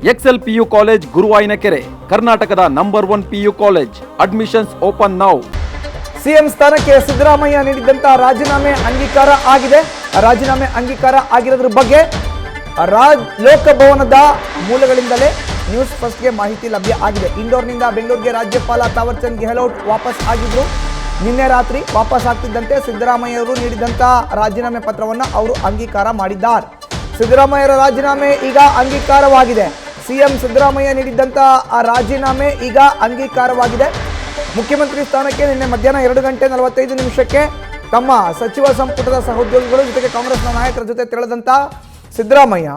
Excel PU college ಗುರುವಾಯಿನಕೆರೆ, ಕರ್ನಾಟಕದ number 1 PU college. Admissions open now. CM ಸ್ಥಾನಕ್ಕೆ ಸಿದ್ದರಾಮಯ್ಯ ನೀಡಿದಂತ ರಾಜೀನಾಮೆ ಅಂಗೀಕಾರ ಆಗಿದೆ. ರಾಜೀನಾಮೆ ಅಂಗೀಕಾರ ಆಗಿರೋದ್ರ ಬಗ್ಗೆ ಲೋಕಭವನದ ಮೂಲಗಳಿಂದಲೇ ನ್ಯೂಸ್ ಫಸ್ಟ್ಗೆ ಮಾಹಿತಿ ಲಭ್ಯ ಆಗಿದೆ. ಇಂದೋರ್ನಿಂದ ಬೆಂಗಳೂರಿಗೆ ರಾಜ್ಯಪಾಲ ತಾವರ್ ಚಂದ್ ಗೆಹ್ಲೋಟ್ ವಾಪಸ್ ಆಗಿದ್ರು. ನಿನ್ನೆ ರಾತ್ರಿ ವಾಪಸ್ ಆಗ್ತಿದ್ದಂತೆ ಸಿದ್ದರಾಮಯ್ಯ ಅವರು ನೀಡಿದಂತ ರಾಜೀನಾಮೆ ಪತ್ರವನ್ನು ಅವರು ಅಂಗೀಕಾರ ಮಾಡಿದ್ದಾರೆ. ಸಿದ್ದರಾಮಯ್ಯರ ರಾಜೀನಾಮೆ ಈಗ ಅಂಗೀಕಾರವಾಗಿದೆ. ಸಿಎಂ ಸಿದ್ದರಾಮಯ್ಯ ನೀಡಿದಂತ ಆ ರಾಜೀನಾಮೆ ಈಗ ಅಂಗೀಕಾರವಾಗಿದೆ. ಮುಖ್ಯಮಂತ್ರಿ ಸ್ಥಾನಕ್ಕೆ ನಿನ್ನೆ ಮಧ್ಯಾಹ್ನ 2:45 ತಮ್ಮ ಸಚಿವ ಸಂಪುಟದ ಸಹೋದ್ಯೋಗಿಗಳು ಜೊತೆಗೆ ಕಾಂಗ್ರೆಸ್ನ ನಾಯಕರ ಜೊತೆ ತೆರಳಿದಂತ ಸಿದ್ದರಾಮಯ್ಯ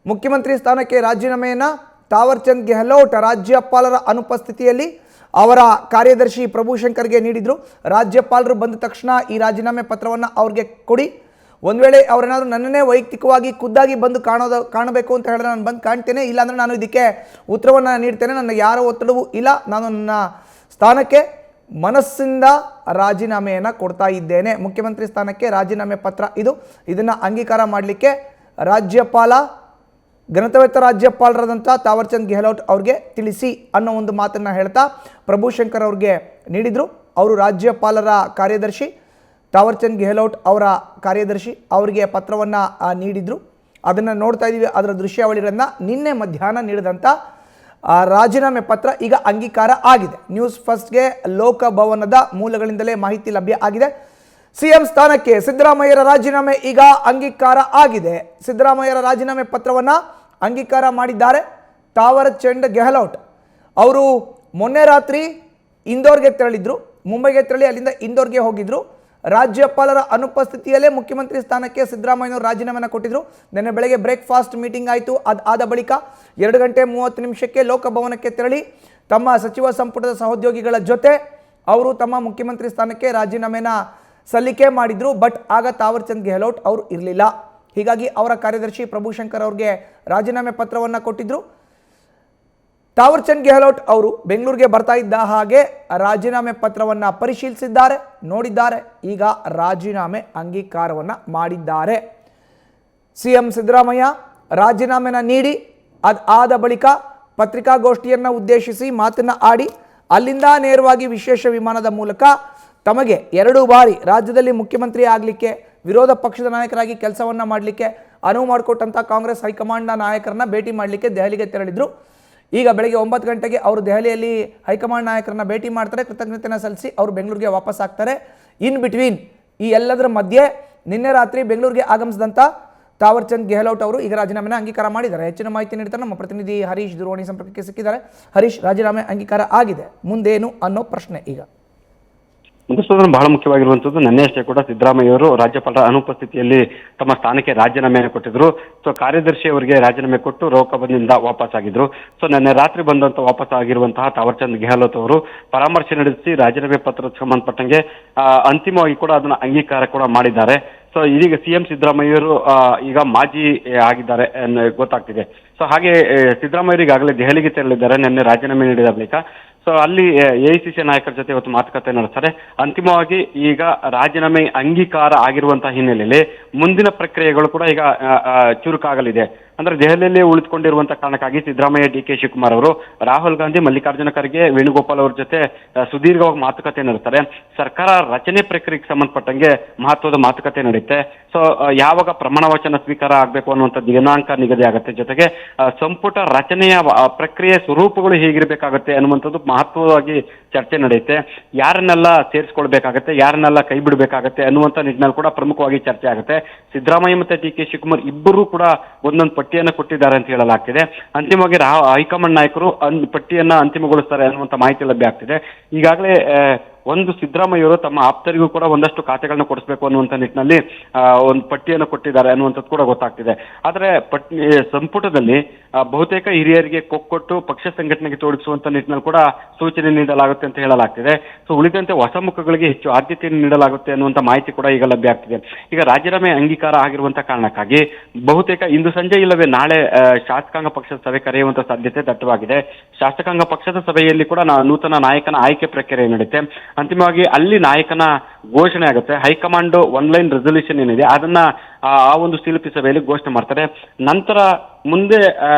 ಮುಖ್ಯಮಂತ್ರಿ ಸ್ಥಾನಕ್ಕೆ ರಾಜೀನಾಮೆಯನ್ನು ತಾವರ್ ಚಂದ್ ಗೆಹ್ಲೋಟ್ ರಾಜ್ಯಪಾಲರ ಅನುಪಸ್ಥಿತಿಯಲ್ಲಿ ಅವರ ಕಾರ್ಯದರ್ಶಿ ಪ್ರಭುಶಂಕರ್ಗೆ ನೀಡಿದ್ರು. ರಾಜ್ಯಪಾಲರು ಬಂದ ತಕ್ಷಣ ಈ ರಾಜೀನಾಮೆ ಪತ್ರವನ್ನು ಅವ್ರಿಗೆ ಕೊಡಿ, ಒಂದು ವೇಳೆ ಅವರೇನಾದರೂ ನನ್ನನ್ನೇ ವೈಯಕ್ತಿಕವಾಗಿ ಖುದ್ದಾಗಿ ಬಂದು ಕಾಣಬೇಕು ಅಂತ ಹೇಳಿದ್ರೆ ನಾನು ಬಂದು ಕಾಣ್ತೇನೆ, ಇಲ್ಲಾಂದರೆ ನಾನು ಇದಕ್ಕೆ ಉತ್ತರವನ್ನು ನೀಡ್ತೇನೆ, ನನ್ನ ಯಾರ ಒತ್ತಡವೂ ಇಲ್ಲ, ನಾನು ನನ್ನ ಸ್ಥಾನಕ್ಕೆ ಮನಸ್ಸಿಂದ ರಾಜೀನಾಮೆಯನ್ನು ಕೊಡ್ತಾ ಇದ್ದೇನೆ, ಮುಖ್ಯಮಂತ್ರಿ ಸ್ಥಾನಕ್ಕೆ ರಾಜೀನಾಮೆ ಪತ್ರ ಇದನ್ನು ಅಂಗೀಕಾರ ಮಾಡಲಿಕ್ಕೆ ಘನತೆವೆತ್ತ ರಾಜ್ಯಪಾಲರಾದಂಥ ತಾವರ್ ಚಂದ್ ಗೆಹ್ಲೋಟ್ ಅವ್ರಿಗೆ ತಿಳಿಸಿ ಅನ್ನೋ ಒಂದು ಮಾತನ್ನು ಹೇಳ್ತಾ ಪ್ರಭುಶಂಕರ್ ಅವ್ರಿಗೆ ನೀಡಿದರು. ಅವರು ರಾಜ್ಯಪಾಲರ ಕಾರ್ಯದರ್ಶಿ ತಾವರ್ ಚಂದ್ ಗೆಹ್ಲೋಟ್ ಅವರ ಕಾರ್ಯದರ್ಶಿ ಅವರಿಗೆ ಪತ್ರವನ್ನು ನೀಡಿದರು. ಅದನ್ನು ನೋಡ್ತಾ ಇದ್ದೀವಿ. ಅದರ ದೃಶ್ಯಾವಳಿಗಳನ್ನು ನಿನ್ನೆ ಮಧ್ಯಾಹ್ನ ನೀಡಿದಂಥ ರಾಜೀನಾಮೆ ಪತ್ರ ಈಗ ಅಂಗೀಕಾರ ಆಗಿದೆ. ನ್ಯೂಸ್ ಫಸ್ಟ್ಗೆ ಲೋಕಭವನದ ಮೂಲಗಳಿಂದಲೇ ಮಾಹಿತಿ ಲಭ್ಯ ಆಗಿದೆ. ಸಿಎಂ ಸ್ಥಾನಕ್ಕೆ ಸಿದ್ದರಾಮಯ್ಯರ ರಾಜೀನಾಮೆ ಈಗ ಅಂಗೀಕಾರ ಆಗಿದೆ. ಸಿದ್ದರಾಮಯ್ಯರ ರಾಜೀನಾಮೆ ಪತ್ರವನ್ನು ಅಂಗೀಕಾರ ಮಾಡಿದ್ದಾರೆ ತಾವರ್ ಚಂದ್ ಗೆಹ್ಲೋಟ್. ಅವರು ಮೊನ್ನೆ ರಾತ್ರಿ ಇಂದೋರ್ಗೆ ತೆರಳಿದ್ರು, ಮುಂಬೈಗೆ ತೆರಳಿ ಅಲ್ಲಿಂದ ಇಂದೋರ್ಗೆ ಹೋಗಿದ್ರು. ರಾಜ್ಯಪಾಲರ ಅನುಪಸ್ಥಿತಿಯಲ್ಲೇ ಮುಖ್ಯಮಂತ್ರಿ ಸ್ಥಾನಕ್ಕೆ ಸಿದ್ದರಾಮಯ್ಯನವರು ರಾಜೀನಾಮೆಯನ್ನು ಕೊಟ್ಟಿದ್ರು. ನಿನ್ನೆ ಬೆಳಗ್ಗೆ ಬ್ರೇಕ್ಫಾಸ್ಟ್ ಮೀಟಿಂಗ್ ಆಯಿತು. ಆದ ಬಳಿಕ 2:30 ಲೋಕಭವನಕ್ಕೆ ತೆರಳಿ ತಮ್ಮ ಸಚಿವ ಸಂಪುಟದ ಸಹೋದ್ಯೋಗಿಗಳ ಜೊತೆ ಅವರು ತಮ್ಮ ಮುಖ್ಯಮಂತ್ರಿ ಸ್ಥಾನಕ್ಕೆ ರಾಜೀನಾಮೆನ ಸಲ್ಲಿಕೆ ಮಾಡಿದ್ರು. ಬಟ್ ಆಗ ತಾವರ್ ಚಂದ್ ಗೆಹ್ಲೋಟ್ ಅವರು ಇರಲಿಲ್ಲ. ಹೀಗಾಗಿ ಅವರ ಕಾರ್ಯದರ್ಶಿ ಪ್ರಭುಶಂಕರ್ ಅವ್ರಿಗೆ ರಾಜೀನಾಮೆ ಪತ್ರವನ್ನು ಕೊಟ್ಟಿದ್ರು. ತಾವರ್ ಚಂದ್ ಗೆಹ್ಲೋಟ್ ಅವರು ಬೆಂಗಳೂರಿಗೆ ಬರ್ತಾ ಇದ್ದ ಹಾಗೆ ರಾಜೀನಾಮೆ ಪತ್ರವನ್ನು ಪರಿಶೀಲಿಸಿದ್ದಾರೆ, ನೋಡಿದ್ದಾರೆ. ಈಗ ರಾಜೀನಾಮೆ ಅಂಗೀಕಾರವನ್ನು ಮಾಡಿದ್ದಾರೆ. ಸಿಎಂ ಸಿದ್ದರಾಮಯ್ಯ ರಾಜೀನಾಮೆನ ನೀಡಿ ಆದ ಬಳಿಕ ಪತ್ರಿಕಾಗೋಷ್ಠಿಯನ್ನು ಉದ್ದೇಶಿಸಿ ಮಾತನ್ನು ಆಡಿ ಅಲ್ಲಿಂದ ನೇರವಾಗಿ ವಿಶೇಷ ವಿಮಾನದ ಮೂಲಕ ತಮಗೆ 2 ಬಾರಿ ರಾಜ್ಯದಲ್ಲಿ ಮುಖ್ಯಮಂತ್ರಿ ಆಗಲಿಕ್ಕೆ, ವಿರೋಧ ಪಕ್ಷದ ನಾಯಕರಾಗಿ ಕೆಲಸವನ್ನು ಮಾಡಲಿಕ್ಕೆ ಅನುವು ಮಾಡಿಕೊಟ್ಟಂಥ ಕಾಂಗ್ರೆಸ್ ಹೈಕಮಾಂಡ್ನ ನಾಯಕರನ್ನ ಭೇಟಿ ಮಾಡಲಿಕ್ಕೆ ದೆಹಲಿಗೆ ತೆರಳಿದ್ರು. ಈಗ ಬೆಳಗ್ಗೆ 9 ಗಂಟೆಗೆ ಅವರು ದೆಹಲಿಯಲ್ಲಿ ಹೈಕಮಾಂಡ್ ನಾಯಕರನ್ನ ಭೇಟಿ ಮಾಡ್ತಾರೆ. ಕೃತಜ್ಞತೆಯನ್ನು ಸಲ್ಲಿಸಿ ಅವರು ಬೆಂಗಳೂರಿಗೆ ವಾಪಸ್ ಆಗ್ತಾರೆ. ಇನ್ ಬಿಟ್ವೀನ್ ಈ ಎಲ್ಲದರ ಮಧ್ಯೆ ನಿನ್ನೆ ರಾತ್ರಿ ಬೆಂಗಳೂರಿಗೆ ಆಗಮಿಸಿದಂಥ ತಾವರ್ ಚಂದ್ ಗೆಹ್ಲೋಟ್ ಅವರು ಈಗ ರಾಜೀನಾಮೆನ ಅಂಗೀಕಾರ ಮಾಡಿದ್ದಾರೆ. ಹೆಚ್ಚಿನ ಮಾಹಿತಿ ನೀಡ್ತಾರೆ ನಮ್ಮ ಪ್ರತಿನಿಧಿ ಹರೀಶ್ ದೂರವಾಣಿ ಸಂಪರ್ಕಕ್ಕೆ ಸಿಕ್ಕಿದ್ದಾರೆ. ಹರೀಶ್, ರಾಜೀನಾಮೆ ಅಂಗೀಕಾರ ಆಗಿದೆ, ಮುಂದೇನು ಅನ್ನೋ ಪ್ರಶ್ನೆ ಈಗ ಬಹಳ ಮುಖ್ಯವಾಗಿರುವಂತದ್ದು. ನಿನ್ನೆ ಅಷ್ಟೇ ಕೂಡ ಸಿದ್ದರಾಮಯ್ಯ ಅವರು ರಾಜ್ಯಪಾಲರ ಅನುಪಸ್ಥಿತಿಯಲ್ಲಿ ತಮ್ಮ ಸ್ಥಾನಕ್ಕೆ ರಾಜೀನಾಮೆಯನ್ನು ಕೊಟ್ಟಿದ್ರು. ಸೊ ಕಾರ್ಯದರ್ಶಿ ಅವರಿಗೆ ರಾಜೀನಾಮೆ ಕೊಟ್ಟು ಲೋಕಭವನದಿಂದ ವಾಪಸ್ ಆಗಿದ್ರು. ಸೊ ನಿನ್ನೆ ರಾತ್ರಿ ಬಂದಂತ ವಾಪಸ್ ಆಗಿರುವಂತಹ ತಾವರ್ ಚಂದ್ ಗೆಹ್ಲೋಟ್ ಅವರು ಪರಾಮರ್ಶೆ ನಡೆಸಿ ರಾಜೀನಾಮೆ ಪತ್ರದ ಸಂಬಂಧಪಟ್ಟಂಗೆ ಅಂತಿಮವಾಗಿ ಕೂಡ ಅದನ್ನ ಅಂಗೀಕಾರ ಕೂಡ ಮಾಡಿದ್ದಾರೆ. ಸೊ ಇದೀಗ ಸಿಎಂ ಸಿದ್ದರಾಮಯ್ಯರು ಈಗ ಮಾಜಿ ಆಗಿದ್ದಾರೆ ಗೊತ್ತಾಗ್ತಿದೆ. ಸೊ ಹಾಗೆ ಸಿದ್ದರಾಮಯ್ಯರು ಈಗಾಗಲೇ ದೆಹಲಿಗೆ ತೆರಳಿದ್ದಾರೆ ನಿನ್ನೆ ರಾಜೀನಾಮೆ ನೀಡಿದ ಬಳಿಕ. ಸೊ ಅಲ್ಲಿ ಎಐಸಿಸಿ ನಾಯಕರ ಜೊತೆ ಇವತ್ತು ಮಾತುಕತೆ ನಡೆಸ್ತಾರೆ. ಅಂತಿಮವಾಗಿ ಈಗ ರಾಜೀನಾಮೆ ಅಂಗೀಕಾರ ಆಗಿರುವಂತಹ ಹಿನ್ನೆಲೆಯಲ್ಲಿ ಮುಂದಿನ ಪ್ರಕ್ರಿಯೆಗಳು ಕೂಡ ಈಗ ಚುರುಕಾಗಲಿದೆ. ಅಂದ್ರೆ ದೆಹಲಿಯಲ್ಲಿ ಉಳಿದುಕೊಂಡಿರುವಂತಹ ಕಾರಣಕ್ಕಾಗಿ ಸಿದ್ದರಾಮಯ್ಯ, ಡಿ.ಕೆ. ಶಿವಕುಮಾರ್ ಅವರು ರಾಹುಲ್ ಗಾಂಧಿ, ಮಲ್ಲಿಕಾರ್ಜುನ ಖರ್ಗೆ, ವೇಣುಗೋಪಾಲ್ ಅವ್ರ ಜೊತೆ ಸುದೀರ್ಘವಾಗಿ ಮಾತುಕತೆ ನಡೆಸ್ತಾರೆ. ಸರ್ಕಾರ ರಚನೆ ಪ್ರಕ್ರಿಯೆಗೆ ಸಂಬಂಧಪಟ್ಟಂಗೆ ಮಹತ್ವದ ಮಾತುಕತೆ ನಡೆಯುತ್ತೆ. ಸೊ ಯಾವಾಗ ಪ್ರಮಾಣ ವಚನ ಸ್ವೀಕಾರ ಆಗಬೇಕು ಅನ್ನುವಂಥ ದಿನಾಂಕ ನಿಗದಿ ಆಗುತ್ತೆ. ಜೊತೆಗೆ ಸಂಪುಟ ರಚನೆಯ ಪ್ರಕ್ರಿಯೆ ಸ್ವರೂಪಗಳು ಹೇಗಿರ್ಬೇಕಾಗತ್ತೆ ಅನ್ನುವಂಥದ್ದು ಮಹತ್ವವಾಗಿ ಚರ್ಚೆ ನಡೆಯುತ್ತೆ. ಯಾರನ್ನೆಲ್ಲ ಸೇರಿಸ್ಕೊಳ್ಬೇಕಾಗತ್ತೆ, ಯಾರನ್ನೆಲ್ಲ ಕೈ ಬಿಡಬೇಕಾಗತ್ತೆ ಅನ್ನುವಂಥ ನಿಟ್ಟಿನಲ್ಲಿ ಕೂಡ ಪ್ರಮುಖವಾಗಿ ಚರ್ಚೆ ಆಗುತ್ತೆ. ಸಿದ್ದರಾಮಯ್ಯ ಮತ್ತೆ ಡಿ.ಕೆ. ಶಿವಕುಮಾರ್ ಇಬ್ಬರು ಕೂಡ ಒಂದೊಂದು ಪಟ್ಟಿಯನ್ನು ಕೊಟ್ಟಿದ್ದಾರೆ ಅಂತ ಹೇಳಲಾಗ್ತಿದೆ. ಅಂತಿಮವಾಗಿ ಹೈಕಮಾಂಡ್ ನಾಯಕರು ಪಟ್ಟಿಯನ್ನ ಅಂತಿಮಗೊಳಿಸ್ತಾರೆ ಅನ್ನುವಂಥ ಮಾಹಿತಿ ಲಭ್ಯ ಆಗ್ತಿದೆ. ಈಗಾಗಲೇ ಒಂದು ಸಿದ್ದರಾಮಯ್ಯವರು ತಮ್ಮ ಆಪ್ತರಿಗೂ ಕೂಡ ಒಂದಷ್ಟು ಖಾತೆಗಳನ್ನ ಕೊಡಿಸಬೇಕು ಅನ್ನುವಂಥ ನಿಟ್ಟಿನಲ್ಲಿ ಒಂದು ಪಟ್ಟಿಯನ್ನು ಕೊಟ್ಟಿದ್ದಾರೆ ಅನ್ನುವಂಥದ್ದು ಕೂಡ ಗೊತ್ತಾಗ್ತಿದೆ. ಆದರೆ ಸಂಪುಟದಲ್ಲಿ ಬಹುತೇಕ ಹಿರಿಯರಿಗೆ ಕೊಟ್ಟು ಪಕ್ಷ ಸಂಘಟನೆಗೆ ತೋಡಿಸುವಂತ ನಿಟ್ಟಿನಲ್ಲಿ ಕೂಡ ಸೂಚನೆ ನೀಡಲಾಗುತ್ತೆ ಅಂತ ಹೇಳಲಾಗ್ತಿದೆ. ಸೊ ಉಳಿದಂತೆ ಹೊಸ ಮುಖಗಳಿಗೆ ಹೆಚ್ಚು ಆದ್ಯತೆಯನ್ನು ನೀಡಲಾಗುತ್ತೆ ಅನ್ನುವಂಥ ಮಾಹಿತಿ ಕೂಡ ಈಗ ಲಭ್ಯ ಆಗ್ತಿದೆ. ಈಗ ರಾಜೀನಾಮೆ ಅಂಗೀಕಾರ ಆಗಿರುವಂತಹ ಕಾರಣಕ್ಕಾಗಿ ಬಹುತೇಕ ಇಂದು ಸಂಜೆ ಇಲ್ಲವೇ ನಾಳೆ ಶಾಸಕಾಂಗ ಪಕ್ಷದ ಸಭೆ ಕರೆಯುವಂತ ಸಾಧ್ಯತೆ ದಟ್ಟವಾಗಿದೆ. ಶಾಸಕಾಂಗ ಪಕ್ಷದ ಸಭೆಯಲ್ಲಿ ಕೂಡ ನೂತನ ನಾಯಕನ ಆಯ್ಕೆ ಪ್ರಕ್ರಿಯೆ ನಡೆಯುತ್ತೆ. ಅಂತಿಮವಾಗಿ ಅಲ್ಲಿ ನಾಯಕನ ಘೋಷಣೆ ಆಗುತ್ತೆ. ಹೈಕಮಾಂಡ್ ಒನ್ಲೈನ್ ರೆಸಲ್ಯೂಷನ್ ಏನಿದೆ ಅದನ್ನ ಆ ಒಂದು ಶಿಲ್ಪಿ ಸಭೆಯಲ್ಲಿ ಘೋಷಣೆ ಮಾಡ್ತಾರೆ. ನಂತರ ಮುಂದೆ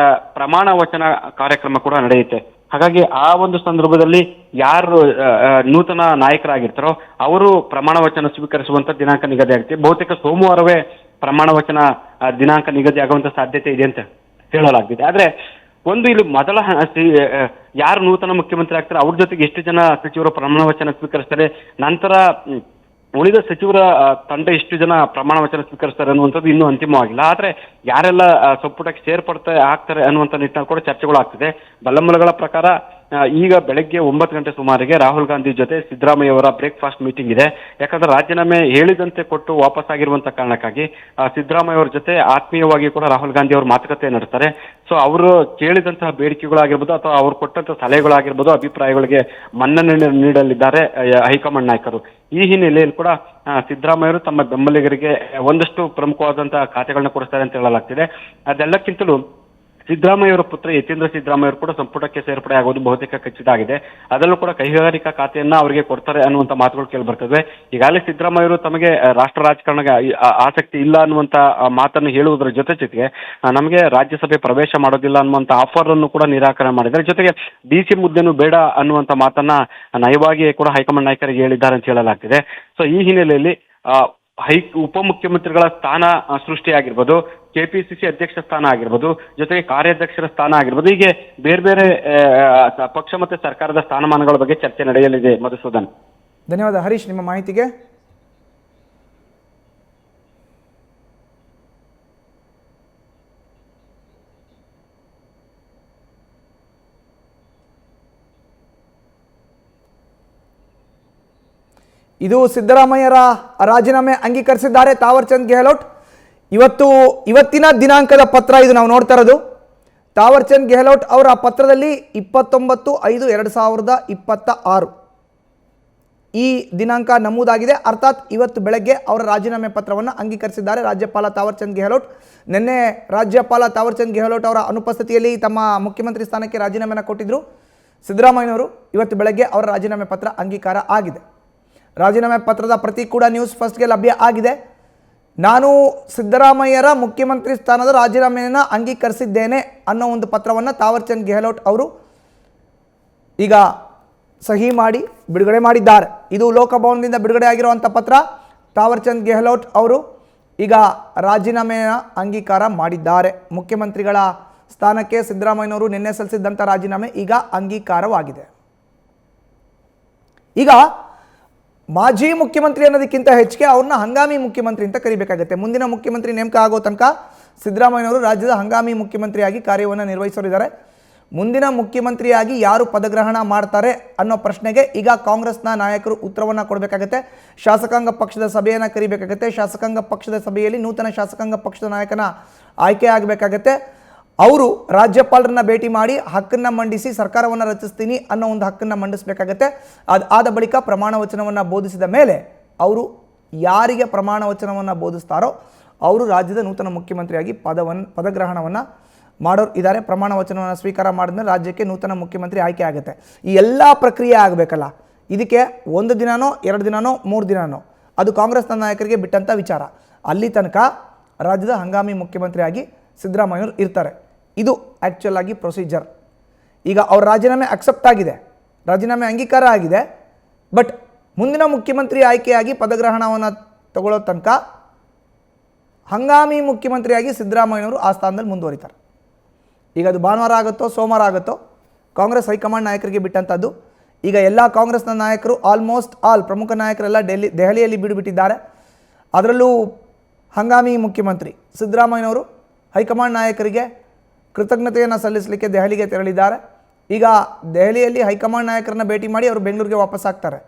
ಪ್ರಮಾಣ ವಚನ ಕಾರ್ಯಕ್ರಮ ಕೂಡ ನಡೆಯುತ್ತೆ. ಹಾಗಾಗಿ ಆ ಒಂದು ಸಂದರ್ಭದಲ್ಲಿ ಯಾರು ನೂತನ ನಾಯಕರಾಗಿರ್ತಾರೋ ಅವರು ಪ್ರಮಾಣ ವಚನ ಸ್ವೀಕರಿಸುವಂತ ದಿನಾಂಕ ನಿಗದಿ ಆಗುತ್ತೆ. ಬಹುತೇಕ ಸೋಮವಾರವೇ ಪ್ರಮಾಣ ವಚನ ದಿನಾಂಕ ನಿಗದಿ ಆಗುವಂತ ಸಾಧ್ಯತೆ ಇದೆ ಅಂತ ಹೇಳಲಾಗ್ತಿದೆ. ಆದ್ರೆ ಒಂದು ಇಲ್ಲಿ ಮೊದಲ ಯಾರು ನೂತನ ಮುಖ್ಯಮಂತ್ರಿ ಆಗ್ತಾರೆ ಅವ್ರ ಜೊತೆಗೆ ಎಷ್ಟು ಜನ ಸಚಿವರು ಪ್ರಮಾಣ ವಚನ ಸ್ವೀಕರಿಸ್ತಾರೆ, ನಂತರ ಉಳಿದ ಸಚಿವರ ತಂಡ ಎಷ್ಟು ಜನ ಪ್ರಮಾಣ ವಚನ ಸ್ವೀಕರಿಸ್ತಾರೆ ಅನ್ನುವಂಥದ್ದು ಇನ್ನೂ ಅಂತಿಮವಾಗಿಲ್ಲ. ಆದ್ರೆ ಯಾರೆಲ್ಲ ಸಂಪುಟಕ್ಕೆ ಆಗ್ತಾರೆ ಅನ್ನುವಂಥ ನಿಟ್ಟಿನಲ್ಲಿ ಕೂಡ ಚರ್ಚೆಗಳು ಆಗ್ತಿದೆ. ಬಲ್ಲಮೂಲಗಳ ಪ್ರಕಾರ ಈಗ ಬೆಳಗ್ಗೆ 9 ಗಂಟೆ ಸುಮಾರಿಗೆ ರಾಹುಲ್ ಗಾಂಧಿ ಜೊತೆ ಸಿದ್ದರಾಮಯ್ಯ ಅವರ ಬ್ರೇಕ್ಫಾಸ್ಟ್ ಮೀಟಿಂಗ್ ಇದೆ. ಯಾಕಂದ್ರೆ ರಾಜೀನಾಮೆ ಹೇಳಿದಂತೆ ಕೊಟ್ಟು ವಾಪಸ್ ಆಗಿರುವಂತ ಕಾರಣಕ್ಕಾಗಿ ಸಿದ್ದರಾಮಯ್ಯ ಅವರ ಜೊತೆ ಆತ್ಮೀಯವಾಗಿ ಕೂಡ ರಾಹುಲ್ ಗಾಂಧಿ ಅವರು ಮಾತುಕತೆ ನಡೆಸ್ತಾರೆ. ಸೊ ಅವರು ಕೇಳಿದಂತಹ ಬೇಡಿಕೆಗಳಾಗಿರ್ಬೋದು ಅಥವಾ ಅವ್ರು ಕೊಟ್ಟಂತಹ ಸಲಹೆಗಳಾಗಿರ್ಬೋದು, ಅಭಿಪ್ರಾಯಗಳಿಗೆ ಮನ್ನಣೆ ನೀಡಲಿದ್ದಾರೆ ಹೈಕಮಾಂಡ್ ನಾಯಕರು. ಈ ಹಿನ್ನೆಲೆಯಲ್ಲಿ ಕೂಡ ಸಿದ್ದರಾಮಯ್ಯ ಅವರು ತಮ್ಮ ಬೆಂಬಲಿಗರಿಗೆ ಒಂದಷ್ಟು ಪ್ರಮುಖವಾದಂತಹ ಖಾತೆಗಳನ್ನ ಕೊಡಿಸ್ತಾರೆ ಅಂತ ಹೇಳಲಾಗ್ತಿದೆ. ಅದೆಲ್ಲಕ್ಕಿಂತಲೂ ಸಿದ್ದರಾಮಯ್ಯ ಅವರ ಪುತ್ರ ಯತೀಂದ್ರ ಸಿದ್ದರಾಮಯ್ಯ ಅವರು ಕೂಡ ಸಂಪುಟಕ್ಕೆ ಸೇರ್ಪಡೆ ಆಗೋದು ಬಹುತೇಕ ಖಚಿತ ಆಗಿದೆ. ಅದರಲ್ಲೂ ಕೂಡ ಕೈಗಾರಿಕಾ ಖಾತೆಯನ್ನ ಅವರಿಗೆ ಕೊಡ್ತಾರೆ ಅನ್ನುವಂತ ಮಾತುಗಳು ಕೇಳಿ ಬರ್ತದೆ. ಈಗಾಗಲೇ ಸಿದ್ದರಾಮಯ್ಯ ಅವರು ತಮಗೆ ರಾಷ್ಟ್ರ ರಾಜಕಾರಣಕ್ಕೆ ಆಸಕ್ತಿ ಇಲ್ಲ ಅನ್ನುವಂತ ಮಾತನ್ನು ಹೇಳುವುದರ ಜೊತೆಗೆ ನಮಗೆ ರಾಜ್ಯಸಭೆ ಪ್ರವೇಶ ಮಾಡೋದಿಲ್ಲ ಅನ್ನುವಂತ ಆಫರ್ ಅನ್ನು ಕೂಡ ನಿರಾಕರಣೆ ಮಾಡಿದ್ದಾರೆ. ಜೊತೆಗೆ ಡಿಸಿ ಮುದ್ದೆನೂ ಬೇಡ ಅನ್ನುವಂತ ಮಾತನ್ನ ನಯವಾಗಿ ಕೂಡ ಹೈಕಮಾಂಡ್ ನಾಯಕರಿಗೆ ಹೇಳಿದ್ದಾರೆ ಅಂತ ಹೇಳಲಾಗ್ತಿದೆ. ಸೊ ಈ ಹಿನ್ನೆಲೆಯಲ್ಲಿ ಉಪಮುಖ್ಯಮಂತ್ರಿಗಳ ಸ್ಥಾನ ಸೃಷ್ಟಿಯಾಗಿರ್ಬೋದು, ಕೆಪಿಸಿಸಿ ಅಧ್ಯಕ್ಷ ಸ್ಥಾನ ಆಗಿರ್ಬೋದು, ಜೊತೆಗೆ ಕಾರ್ಯಾಧ್ಯಕ್ಷರ ಸ್ಥಾನ ಆಗಿರ್ಬೋದು, ಹೀಗೆ ಬೇರೆ ಬೇರೆ ಪಕ್ಷ ಮತ್ತೆ ಸರ್ಕಾರದ ಸ್ಥಾನಮಾನಗಳ ಬಗ್ಗೆ ಚರ್ಚೆ ನಡೆಯಲಿದೆ. ಮಧುಸೂದನ್, ಧನ್ಯವಾದ ಹರೀಶ್ ನಿಮ್ಮ ಮಾಹಿತಿಗೆ. ಇದು ಸಿದ್ದರಾಮಯ್ಯರ ರಾಜೀನಾಮೆ ಅಂಗೀಕರಿಸಿದ್ದಾರೆ ತಾವರ್ ಚಂದ್ ಗೆಹ್ಲೋಟ್. ಇವತ್ತಿನ ದಿನಾಂಕದ ಪತ್ರ ಇದು ನಾವು ನೋಡ್ತಾ ಇರೋದು. ತಾವರ್ ಚಂದ್ ಗೆಹ್ಲೋಟ್ ಅವರ ಪತ್ರದಲ್ಲಿ 29/5/2026 ಈ ದಿನಾಂಕ ನಮೂದಾಗಿದೆ. ಅರ್ಥಾತ್ ಇವತ್ತು ಬೆಳಗ್ಗೆ ಅವರ ರಾಜೀನಾಮೆ ಪತ್ರವನ್ನು ಅಂಗೀಕರಿಸಿದ್ದಾರೆ ರಾಜ್ಯಪಾಲ ತಾವರ್ ಚಂದ್ ಗೆಹ್ಲೋಟ್. ನಿನ್ನೆ ರಾಜ್ಯಪಾಲ ತಾವರ್ ಚಂದ್ ಗೆಹ್ಲೋಟ್ ಅವರ ಅನುಪಸ್ಥಿತಿಯಲ್ಲಿ ತಮ್ಮ ಮುಖ್ಯಮಂತ್ರಿ ಸ್ಥಾನಕ್ಕೆ ರಾಜೀನಾಮೆಯನ್ನು ಕೊಟ್ಟಿದ್ದರು ಸಿದ್ದರಾಮಯ್ಯನವರು. ಇವತ್ತು ಬೆಳಗ್ಗೆ ಅವರ ರಾಜೀನಾಮೆ ಪತ್ರ ಅಂಗೀಕಾರ ಆಗಿದೆ. ರಾಜೀನಾಮೆ ಪತ್ರದ ಪ್ರತಿ ಕೂಡ ನ್ಯೂಸ್ ಫಸ್ಟ್ಗೆ ಲಭ್ಯ ಆಗಿದೆ. ನಾನು ಸಿದ್ದರಾಮಯ್ಯರ ಮುಖ್ಯಮಂತ್ರಿ ಸ್ಥಾನದ ರಾಜೀನಾಮೆಯನ್ನು ಅಂಗೀಕರಿಸಿದ್ದೇನೆ ಅನ್ನೋ ಒಂದು ಪತ್ರವನ್ನು ತಾವರ್ ಚಂದ್ ಗೆಹ್ಲೋಟ್ ಅವರು ಈಗ ಸಹಿ ಮಾಡಿ ಬಿಡುಗಡೆ ಮಾಡಿದ್ದಾರೆ. ಇದು ಲೋಕಭವನದಿಂದ ಬಿಡುಗಡೆ ಆಗಿರುವಂಥ ಪತ್ರ. ತಾವರ್ ಚಂದ್ ಗೆಹ್ಲೋಟ್ ಅವರು ಈಗ ರಾಜೀನಾಮೆಯ ಅಂಗೀಕಾರ ಮಾಡಿದ್ದಾರೆ. ಮುಖ್ಯಮಂತ್ರಿಗಳ ಸ್ಥಾನಕ್ಕೆ ಸಿದ್ದರಾಮಯ್ಯನವರು ನಿನ್ನೆ ಸಲ್ಲಿಸಿದ್ದಂಥ ರಾಜೀನಾಮೆ ಈಗ ಅಂಗೀಕಾರವಾಗಿದೆ. ಈಗ ಮಾಜಿ ಮುಖ್ಯಮಂತ್ರಿ ಅನ್ನೋದಕ್ಕಿಂತ ಹೆಚ್ಚಿಗೆ ಅವ್ರನ್ನ ಹಂಗಾಮಿ ಮುಖ್ಯಮಂತ್ರಿ ಅಂತ ಕರಿಬೇಕಾಗುತ್ತೆ. ಮುಂದಿನ ಮುಖ್ಯಮಂತ್ರಿ ನೇಮಕ ಆಗೋ ತನಕ ಸಿದ್ದರಾಮಯ್ಯನವರು ರಾಜ್ಯದ ಹಂಗಾಮಿ ಮುಖ್ಯಮಂತ್ರಿಯಾಗಿ ಕಾರ್ಯವನ್ನು ನಿರ್ವಹಿಸಲಿದ್ದಾರೆ. ಮುಂದಿನ ಮುಖ್ಯಮಂತ್ರಿಯಾಗಿ ಯಾರು ಪದಗ್ರಹಣ ಮಾಡ್ತಾರೆ ಅನ್ನೋ ಪ್ರಶ್ನೆಗೆ ಈಗ ಕಾಂಗ್ರೆಸ್ನ ನಾಯಕರು ಉತ್ತರವನ್ನು ಕೊಡಬೇಕಾಗತ್ತೆ. ಶಾಸಕಾಂಗ ಪಕ್ಷದ ಸಭೆಯನ್ನು ಕರಿಬೇಕಾಗತ್ತೆ. ಶಾಸಕಾಂಗ ಪಕ್ಷದ ಸಭೆಯಲ್ಲಿ ನೂತನ ಶಾಸಕಾಂಗ ಪಕ್ಷದ ನಾಯಕನ ಆಯ್ಕೆ ಆಗಬೇಕಾಗತ್ತೆ. ಅವರು ರಾಜ್ಯಪಾಲರನ್ನ ಭೇಟಿ ಮಾಡಿ ಹಕ್ಕನ್ನು ಮಂಡಿಸಿ ಸರ್ಕಾರವನ್ನು ರಚಿಸ್ತೀನಿ ಅನ್ನೋ ಒಂದು ಹಕ್ಕನ್ನು ಮಂಡಿಸಬೇಕಾಗತ್ತೆ. ಅದಾದ ಬಳಿಕ ಪ್ರಮಾಣ ವಚನವನ್ನು ಬೋಧಿಸಿದ ಮೇಲೆ ಅವರು ಯಾರಿಗೆ ಪ್ರಮಾಣ ವಚನವನ್ನು ಬೋಧಿಸ್ತಾರೋ ಅವರು ರಾಜ್ಯದ ನೂತನ ಮುಖ್ಯಮಂತ್ರಿಯಾಗಿ ಪದಗ್ರಹಣವನ್ನು ಮಾಡೋರು ಇದ್ದಾರೆ. ಪ್ರಮಾಣ ವಚನವನ್ನು ಸ್ವೀಕಾರ ಮಾಡಿದ್ಮೇಲೆ ರಾಜ್ಯಕ್ಕೆ ನೂತನ ಮುಖ್ಯಮಂತ್ರಿ ಆಯ್ಕೆ ಆಗುತ್ತೆ. ಈ ಎಲ್ಲ ಪ್ರಕ್ರಿಯೆ ಆಗಬೇಕಲ್ಲ, ಇದಕ್ಕೆ 1 ದಿನನೋ 2 ದಿನನೋ 3 ದಿನನೋ ಅದು ಕಾಂಗ್ರೆಸ್ನ ನಾಯಕರಿಗೆ ಬಿಟ್ಟಂಥ ವಿಚಾರ. ಅಲ್ಲಿ ತನಕ ರಾಜ್ಯದ ಹಂಗಾಮಿ ಮುಖ್ಯಮಂತ್ರಿಯಾಗಿ ಸಿದ್ದರಾಮಯ್ಯವರು ಇರ್ತಾರೆ. ಇದು ಆ್ಯಕ್ಚುಲ್ ಆಗಿ ಪ್ರೊಸೀಜರ್. ಈಗ ಅವ್ರ ರಾಜೀನಾಮೆ ಅಕ್ಸೆಪ್ಟ್ ಆಗಿದೆ, ರಾಜೀನಾಮೆ ಅಂಗೀಕಾರ ಆಗಿದೆ. ಬಟ್ ಮುಂದಿನ ಮುಖ್ಯಮಂತ್ರಿ ಆಯ್ಕೆಯಾಗಿ ಪದಗ್ರಹಣವನ್ನು ತಗೊಳ್ಳೋ ತನಕ ಹಂಗಾಮಿ ಮುಖ್ಯಮಂತ್ರಿಯಾಗಿ ಸಿದ್ದರಾಮಯ್ಯನವರು ಆ ಸ್ಥಾನದಲ್ಲಿ ಮುಂದುವರಿತಾರೆ. ಈಗ ಅದು ಭಾನುವಾರ ಆಗುತ್ತೋ ಸೋಮವಾರ ಆಗುತ್ತೋ ಕಾಂಗ್ರೆಸ್ ಹೈಕಮಾಂಡ್ ನಾಯಕರಿಗೆ ಬಿಟ್ಟಂಥದ್ದು. ಈಗ ಎಲ್ಲ ಕಾಂಗ್ರೆಸ್ನ ನಾಯಕರು ಆಲ್ಮೋಸ್ಟ್ ಪ್ರಮುಖ ನಾಯಕರೆಲ್ಲ ದೆಹಲಿಯಲ್ಲಿ ಬೀಡುಬಿಟ್ಟಿದ್ದಾರೆ. ಅದರಲ್ಲೂ ಹಂಗಾಮಿ ಮುಖ್ಯಮಂತ್ರಿ ಸಿದ್ದರಾಮಯ್ಯನವರು ಹೈಕಮಾಂಡ್ ನಾಯಕರಿಗೆ ಕೃತಜ್ಞತೆಯನ್ನು ಸಲ್ಲಿಸಲಿಕ್ಕೆ ದೆಹಲಿಗೆ ತೆರಳಿದ್ದಾರೆ. ಈಗ ದೆಹಲಿಯಲ್ಲಿ ಹೈಕಮಾಂಡ್ ನಾಯಕರನ್ನ ಭೇಟಿ ಮಾಡಿ ಅವರು ಬೆಂಗಳೂರಿಗೆ ವಾಪಸ್ ಆಗ್ತಾರೆ.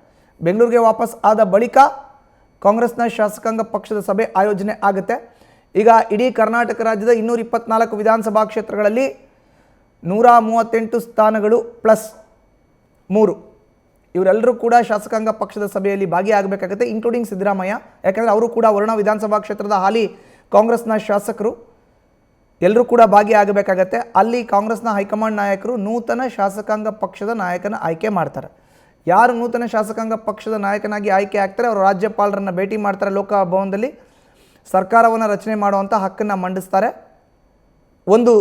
ಬೆಂಗಳೂರಿಗೆ ವಾಪಸ್ ಆದ ಬಳಿಕ ಕಾಂಗ್ರೆಸ್ನ ಶಾಸಕಾಂಗ ಪಕ್ಷದ ಸಭೆ ಆಯೋಜನೆ ಆಗುತ್ತೆ. ಈಗ ಇಡೀ ಕರ್ನಾಟಕ ರಾಜ್ಯದ 224 ವಿಧಾನಸಭಾ ಕ್ಷೇತ್ರಗಳಲ್ಲಿ 138 ಸ್ಥಾನಗಳು +3 ಇವರೆಲ್ಲರೂ ಕೂಡ ಶಾಸಕಾಂಗ ಪಕ್ಷದ ಸಭೆಯಲ್ಲಿ ಭಾಗಿಯಾಗಬೇಕಾಗುತ್ತೆ, ಇನ್ಕ್ಲೂಡಿಂಗ್ ಸಿದ್ದರಾಮಯ್ಯ. ಯಾಕಂದರೆ ಅವರು ಕೂಡ ವರುಣ ವಿಧಾನಸಭಾ ಕ್ಷೇತ್ರದ ಹಾಲಿ ಕಾಂಗ್ರೆಸ್ನ ಶಾಸಕರು. ಎಲ್ಲರೂ ಕೂಡ ಭಾಗಿಯಾಗಬೇಕಾಗತ್ತೆ. ಅಲ್ಲಿ ಕಾಂಗ್ರೆಸ್ನ ಹೈಕಮಾಂಡ್ ನಾಯಕರು ನೂತನ ಶಾಸಕಾಂಗ ಪಕ್ಷದ ನಾಯಕನ ಆಯ್ಕೆ ಮಾಡ್ತಾರೆ. ಯಾರು ನೂತನ ಶಾಸಕಾಂಗ ಪಕ್ಷದ ನಾಯಕನಾಗಿ ಆಯ್ಕೆ ಆಗ್ತಾರೆ ಅವರು ರಾಜ್ಯಪಾಲರನ್ನು ಭೇಟಿ ಮಾಡ್ತಾರೆ ಲೋಕಭವನದಲ್ಲಿ, ಸರ್ಕಾರವನ್ನು ರಚನೆ ಮಾಡುವಂಥ ಹಕ್ಕನ್ನು ಮಂಡಿಸ್ತಾರೆ. ಒಂದು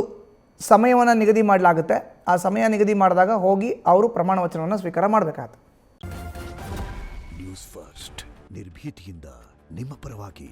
ಸಮಯವನ್ನು ನಿಗದಿ ಮಾಡಲಾಗುತ್ತೆ. ಆ ಸಮಯ ನಿಗದಿ ಮಾಡಿದಾಗ ಹೋಗಿ ಅವರು ಪ್ರಮಾಣ ವಚನವನ್ನು ಸ್ವೀಕಾರ ಮಾಡಬೇಕಾಗುತ್ತೆ. ನ್ಯೂಸ್ ಫಸ್ಟ್ ನಿರ್ಭೀತಿಯಿಂದ ನಿಮ್ಮ ಪರವಾಗಿ.